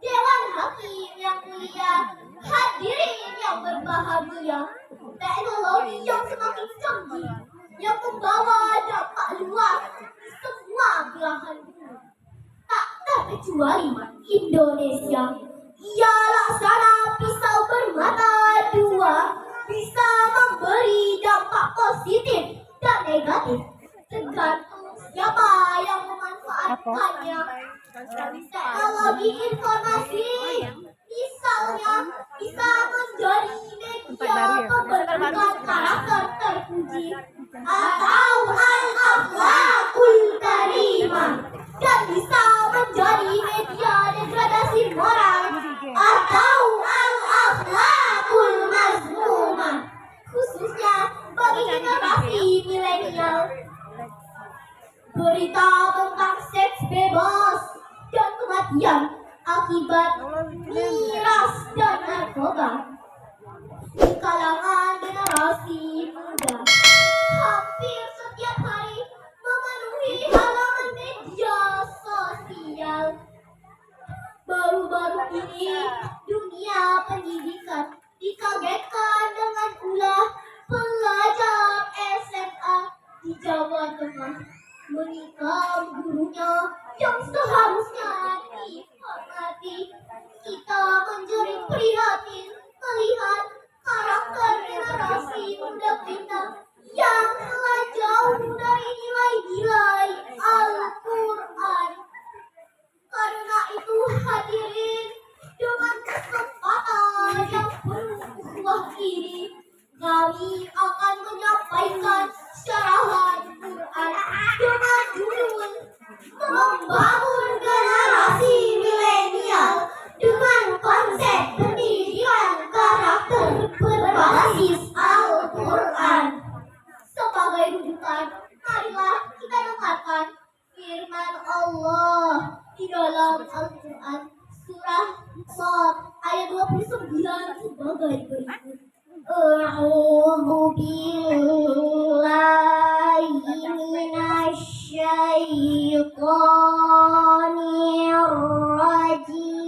Dewan Hakim yang mulia, hadirin yang berbahagia, teknologi yang semakin canggih yang membawa dampak luas di semua belahan bumi, tak terkecuali Indonesia. Ia laksana pisau bermata dua, bisa memberi dampak positif dan negatif, tergantung siapa yang memanfaatkannya. Teknologi informasi misalnya bisa menjadi media pembentukan karakter terpuji atau al-akhlakul karimah, dan bisa menjadi media degradasi moral atau al-akhlakul mazmumah, khususnya bagi generasi milenial. Berita tentang seks bebas dan kematian akibat miras dan narkoba di kalangan generasi muda hampir setiap hari memenuhi halaman media sosial. Baru-baru ini dunia pendidikan dikagetkan dengan ulah pelajar SMA di Jawa Tengah menikam gurunya yang seharusnya dihormati. Kita menjadi prihatin melihat karakter generasi muda kita yang telah jauh dari nilai-nilai Al-Quran. Karena itu hadirin, dengan kesempatan yang penuh ukhuwah ini, kami akan menyampaikan syarahan Quran dengan judul Membangun Generasi Milenial dengan konsep pendidikan karakter berbasis Al-Quran. Sebagai rujukan, marilah kita dengarkan firman Allah di dalam Al-Quran surah Shad ayat 29 sebagai berikut. A'udzu billahi minasyaitonir rajim.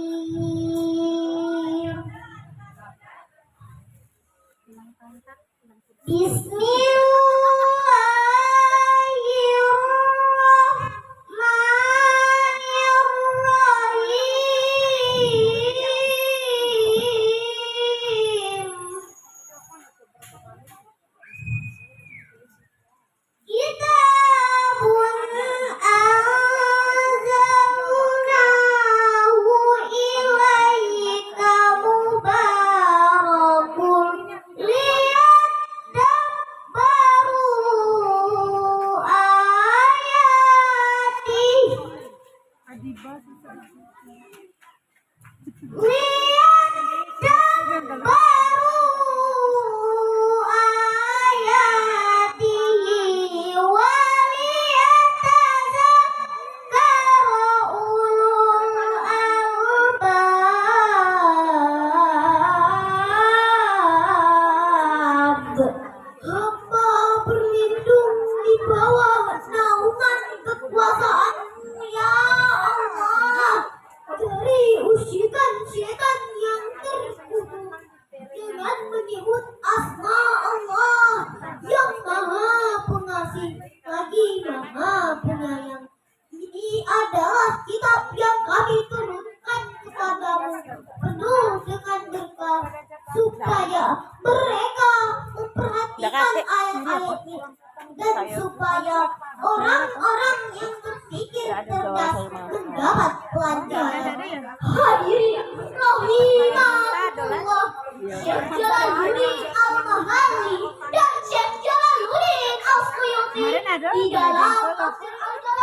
Supaya mereka memperhatikan ayat-ayatnya dan supaya orang-orang yang berpikir cerdas mendapat pelajaran. Hadirin rahimakumullah, Syekh Jalaluddin Al-Mahalli dan Syekh Jalaluddin Al-Suyuti di dalam tafsir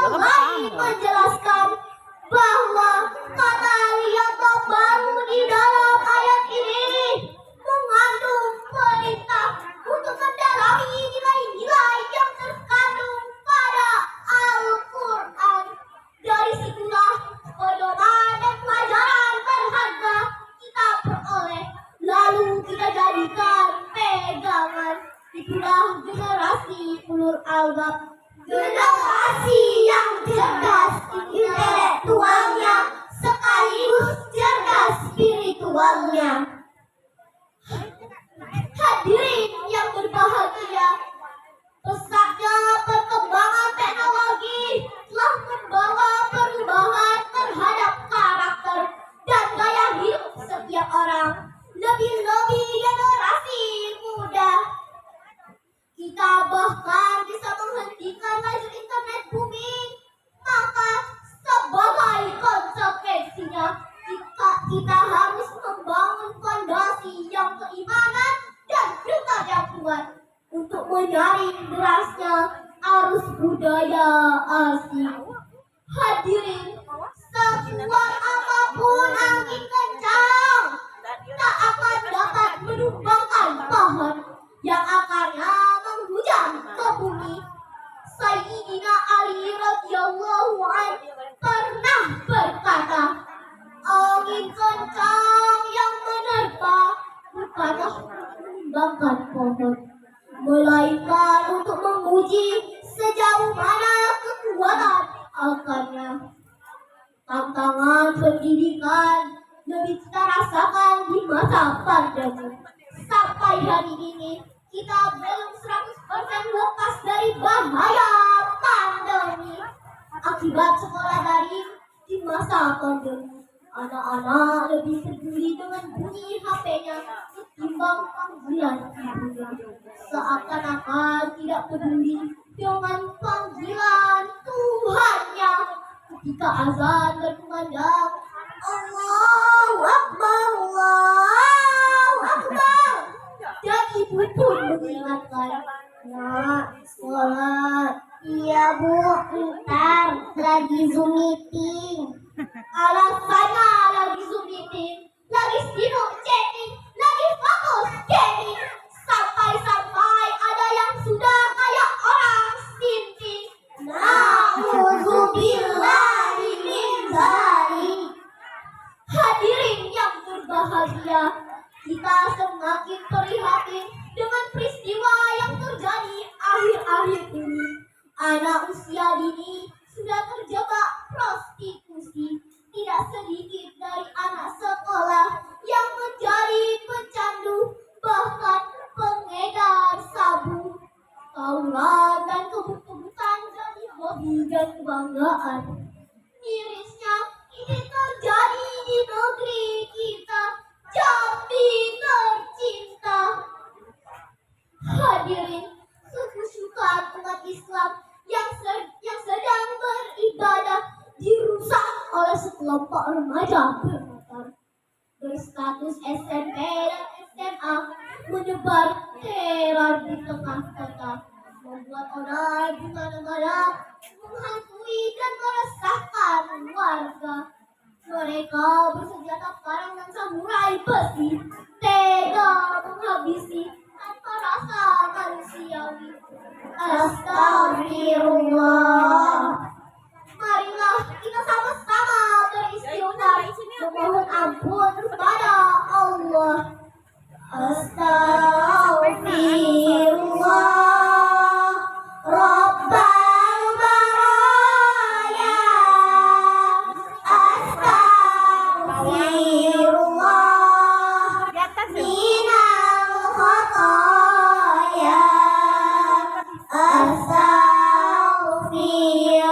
Al-Ghani menjelaskan bahwa kata liyata baru di dalam ayat ini mengandung perintah untuk mendalami nilai-nilai yang terkandung pada Al-Quran. Dari situlah pedoman dan pelajaran berharga kita peroleh, lalu kita jadikan pegangan. Itulah generasi ulul albab, generasi yang cerdas intelektualnya sekaligus cerdas spiritualnya. Hadirin yang berbahagia, pesatnya perkembangan teknologi telah membawa perubahan terhadap karakter dan gaya hidup setiap orang, lebih-lebih generasi muda. Kita bahkan bisa menghentikan laju internet bumi. Maka sebagai konsekuensinya kita harus membangun fondasi yang keimanan dan juga yang kuat untuk menyaring derasnya arus budaya asing. Hadirin, sekuat apapun angin kencang tak akan dapat menumbangkan pohon yang akarnya menghujam ke bumi. Sayyidina Ali radhiyallahu anhu pernah berkata, angin kencang yang menerpa bukanlah menumbangkan pohon, melainkan untuk menguji sejauh mana kekuatan akarnya. Tantangan pendidikan lebih kita rasakan di masa pandemi. Sampai hari ini kita belum 100% lepas dari bahaya pandemi. Akibat sekolah daring di masa pandemi, anak-anak lebih peduli dengan bunyi HP-nya ketimbang panggilan ibunya. Seakan-akan tidak peduli dengan panggilan Tuhannya. Ketika azan berkumandang, Allahu Akbar, Allahu Akbar, dan ibu pun mengingatkan, nak, sholat. Iya bu, ntar lagi Zoom meeting. Alasannya lagi Zoom meeting, lagi sibuk chatting, lagi fokus gaming. Sampai-sampai ada yang sudah kayak orang simping. Na'udzubillahi min dzalik. Hadirin yang berbahagia, kita semakin prihatin dengan peristiwa yang terjadi akhir-akhir ini. Anak usia dini sudah terjebak prostitusi. Tidak sedikit dari anak sekolah yang menjadi pecandu, bahkan pengedar sabu. Tauran dan kebut-kebutan jadi hobi dan kebanggaan. Mirisnya ini terjadi di negeri kita, Jambi tercinta. Hadirin, kekhusyukan umat Islam yang sedang beribadah dirusak oleh sekelompok remaja bermotor berstatus SMP dan SMA, menyebar teror di tengah kota, membuat orang di mana-mana, menghantui dan meresahkan warga. Mereka bersenjata parang dan samurai besi, tega menghabisi tanpa rasa manusiawi. Astagfirullah. Marilah kita sama-sama beristighfar, memohon ampun kepada Allah. Astagfirullah Rabbal baraya. Astagfirullah minal khataya. Astagfirullah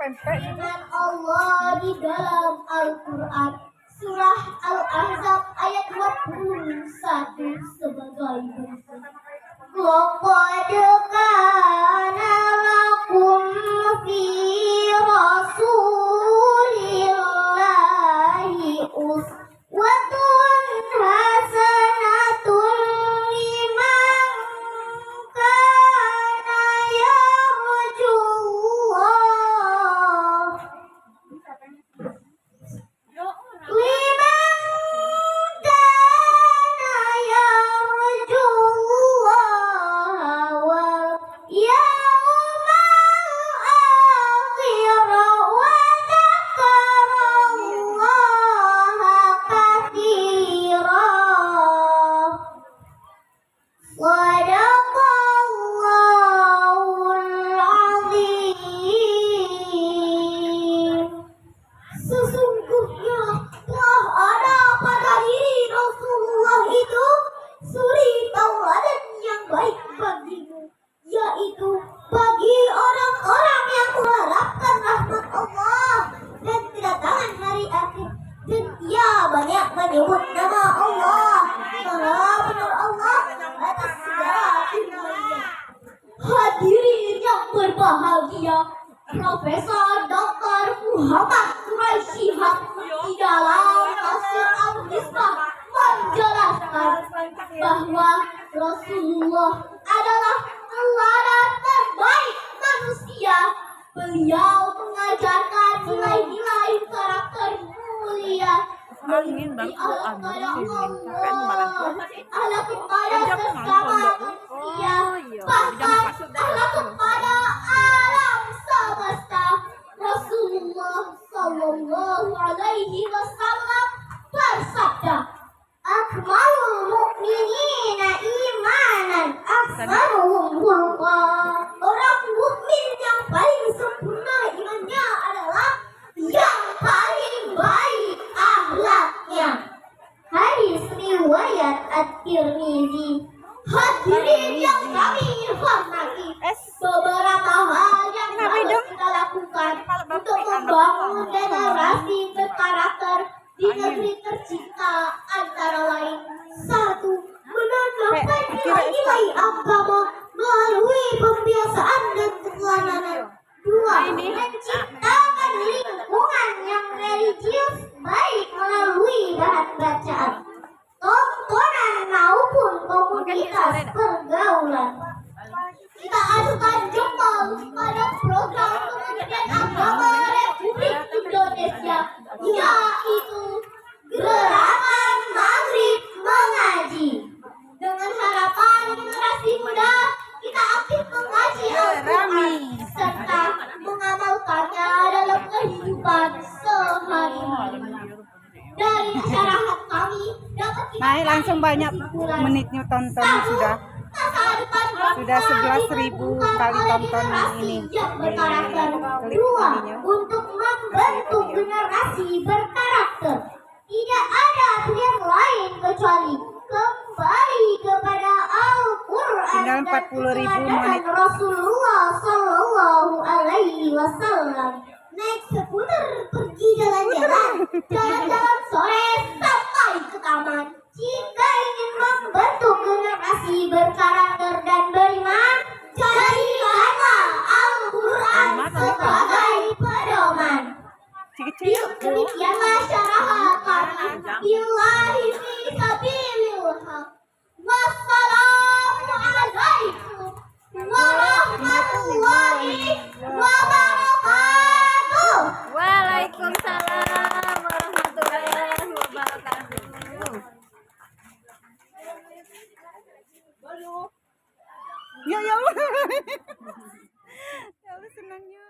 Firman Allah di dalam Al-Quran surah Al-Ahzab ayat 21 sebagai berikut. Laqad kana lakum fi Rasulillahi uswatun hasanatun liman kana yarjullah Sadaqallahul azim. Sesungguhnya telah ada pada diri Rasulullah itu suri tauladan yang baik bagimu, yaitu bagi orang-orang yang mengharapkan rahmat Allah dan kedatangan hari akhir, dan ia banyak menyebut nama Allah. Maha benar Allah atas segala firman-Nya. Hadirin yang berbahagia, Profesor Dr. Muhammad Quraisy Shihab di dalam tafsir Al-Misbah menjelaskan bahwa Rasulullah adalah teladan terbaik manusia. Beliau mengajarkan nilai-nilai karakter mulia, mengikuti akhlak kepada Allah, akhlak kepada sesama manusia, bahkan akhlak kepada alam semesta. Rasulullah Sallallahu Alaihi Wasallam bersabda, "Akmalul mu'minina imanan, ahsanuhum khuluqan." Orang mukmin yang paling sempurna imannya adalah yang paling baik akhlaknya. Hadis riwayat At-Tirmizi. Hadirin yang kami hormati, beberapa hal yang harus kita lakukan untuk membangun generasi berkarakter di negeri tercinta antara lain: 1. Menanamkan nilai-nilai agama melalui pembiasaan dan keteladanan. 2. Menciptakan lingkungan yang religius baik melalui bahan bacaan, tontonan maupun komunitas pergaulan. Kita ajukan jempol pada program Kementerian Agama Republik Indonesia, yaitu Gerakan Maghrib Mengaji. Dengan harapan generasi muda kita aktif mengaji Al-Quran serta mengamalkannya dalam kehidupan sehari-hari. Dari masyarakat kami dapat kita langsung banyak menitnya tonton sudah 11.000 kali tonton ini. Dua, untuk membentuk generasi berkarakter. Tidak ada pilihan lain kecuali kembali kepada Al-Quran Tinggal dan 40.000 menit. Rasulullah Sallallahu Alaihi Wasallam. Naik skuter pergi jalan-jalan, jalan-jalan sore sampai ke taman. Jika ingin membentuk generasi berkarakter dan beriman, jadikanlah Al-Quran sebagai pedoman. Demikianlah syarahat kami. Billahi fi sabilillah. Wassalamualaikum warahmatullahi wabarakatuh. Waalaikumsalam warahmatullahi wabarakatuh. Ya Allah. Ya Allah senangnya.